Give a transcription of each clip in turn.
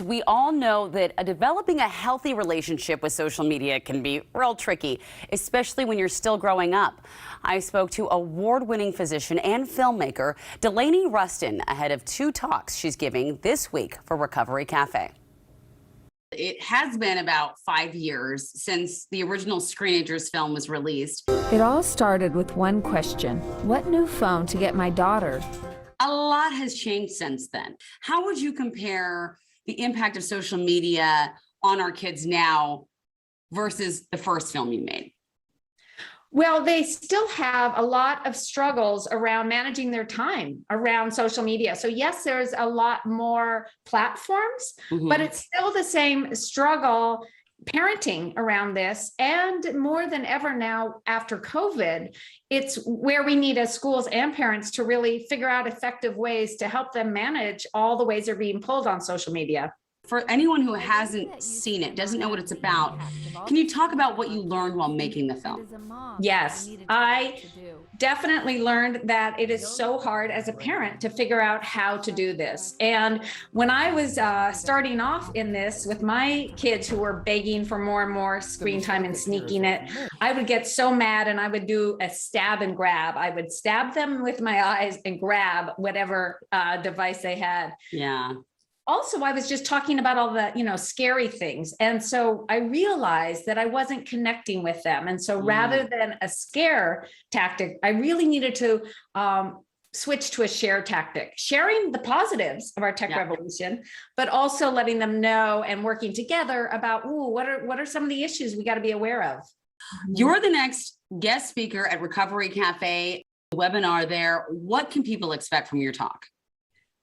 We all know that developing a healthy relationship with social media can be real tricky, especially when you're still growing up. I spoke to award-winning physician and filmmaker Delaney Ruston ahead of two talks she's giving this week for Recovery Cafe. It has been about 5 years since the original Screenagers film was released. It all started with one question: what new phone to get my daughter? A lot has changed since then. How would you compare the impact of social media on our kids now versus the first film you made? Well, they still have a lot of struggles around managing their time around social media. So yes, there's a lot more platforms, but it's still the same struggle parenting around this. And more than ever now after COVID, it's where we need as schools and parents to really figure out effective ways to help them manage all the ways they're being pulled on social media. For anyone who hasn't seen it, doesn't know what it's about, can you talk about what you learned while making the film? Yes, I definitely learned that it is so hard as a parent to figure out how to do this. And when I was starting off in this with my kids who were begging for more and more screen time and sneaking it, I would get so mad and I would do a stab and grab. I would stab them with my eyes and grab whatever device they had. Yeah. Also, I was just talking about all the, scary things. And so I realized that I wasn't connecting with them. And so rather than a scare tactic, I really needed to switch to a share tactic, sharing the positives of our tech revolution, but also letting them know and working together about, what are some of the issues we got to be aware of. You're the next guest speaker at Recovery Cafe webinar there. What can people expect from your talk?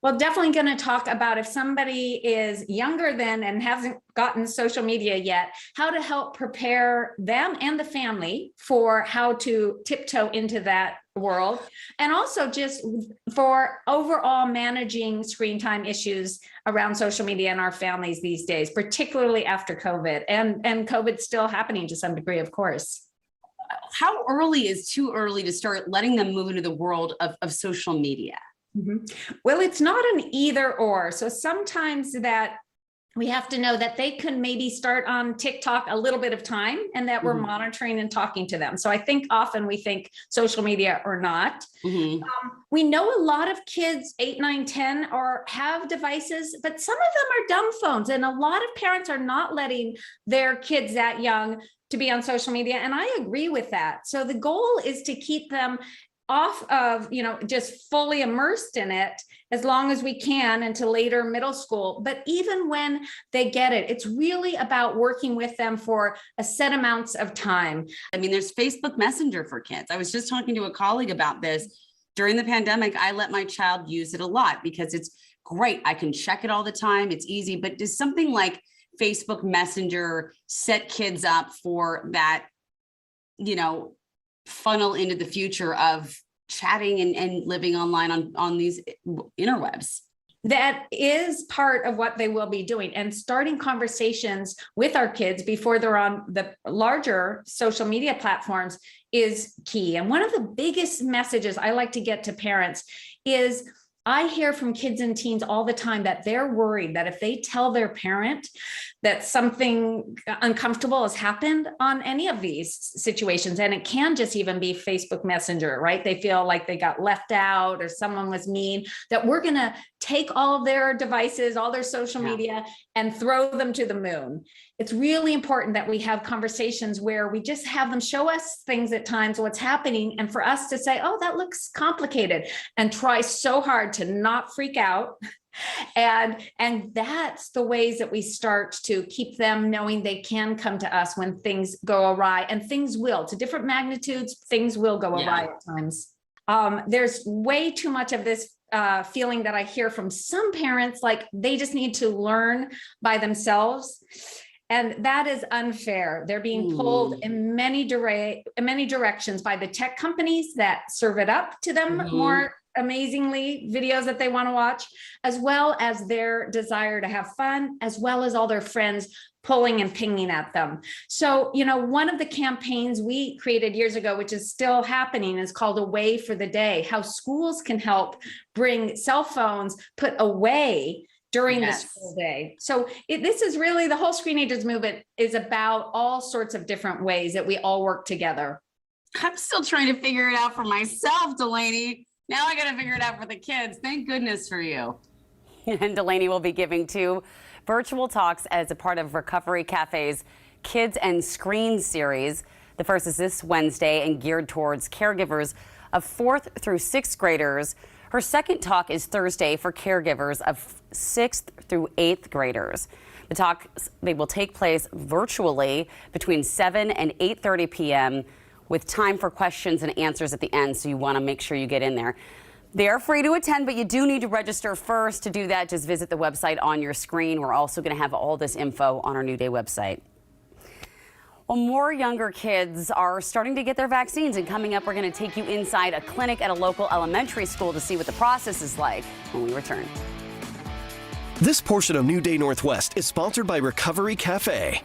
Well, definitely going to talk about if somebody is younger than and hasn't gotten social media yet, how to help prepare them and the family for how to tiptoe into that world. And also just for overall managing screen time issues around social media in our families these days, particularly after COVID and COVID still happening to some degree, of course. How early is too early to start letting them move into the world of social media? Well, it's not an either or. So sometimes that we have to know that they can maybe start on TikTok a little bit of time and that we're monitoring and talking to them. So I think often we think social media or not. We know a lot of kids 8, 9, 10 have devices, but some of them are dumb phones. And a lot of parents are not letting their kids that young to be on social media. And I agree with that. So the goal is to keep them off of, just fully immersed in it as long as we can into later middle school. But even when they get it, it's really about working with them for a set amounts of time. I mean, there's Facebook Messenger for kids. I was just talking to a colleague about this. During the pandemic, I let my child use it a lot because it's great. I can check it all the time. It's easy. But does something like Facebook Messenger set kids up for that, funnel into the future of chatting and living online on these interwebs? That is part of what they will be doing, and starting conversations with our kids before they're on the larger social media platforms is key. And one of the biggest messages I like to get to parents is I hear from kids and teens all the time that they're worried that if they tell their parent that something uncomfortable has happened on any of these situations, and it can just even be Facebook Messenger, right? They feel like they got left out or someone was mean, that we're going to take all of their devices, all their social media, and throw them to the moon. It's really important that we have conversations where we just have them show us things at times, what's happening, and for us to say, oh, that looks complicated, and try so hard to not freak out. And that's the ways that we start to keep them knowing they can come to us when things go awry, and things will, to different magnitudes, things will go awry at times. There's way too much of this feeling that I hear from some parents, like they just need to learn by themselves. And that is unfair. They're being pulled in many directions by the tech companies that serve it up to them more amazingly, videos that they want to watch, as well as their desire to have fun, as well as all their friends pulling and pinging at them. So, one of the campaigns we created years ago, which is still happening, is called Away for the Day, how schools can help bring cell phones put away during the Yes. school day. So this is really, the whole Screenagers movement is about all sorts of different ways that we all work together. I'm still trying to figure it out for myself, Delaney. Now I got to figure it out for the kids. Thank goodness for you. And Delaney will be giving 2 virtual talks as a part of Recovery Cafe's Kids and Screen series. The first is this Wednesday and geared towards caregivers of 4th through 6th graders. Her second talk is Thursday for caregivers of 6th through 8th graders. The talks, they will take place virtually between 7 and 8:30 p.m. with time for questions and answers at the end, so you want to make sure you get in there. They are free to attend, but you do need to register first. To do that, just visit the website on your screen. We're also going to have all this info on our New Day website. Well, more younger kids are starting to get their vaccines, and coming up, we're going to take you inside a clinic at a local elementary school to see what the process is like when we return. This portion of New Day Northwest is sponsored by Recovery Cafe.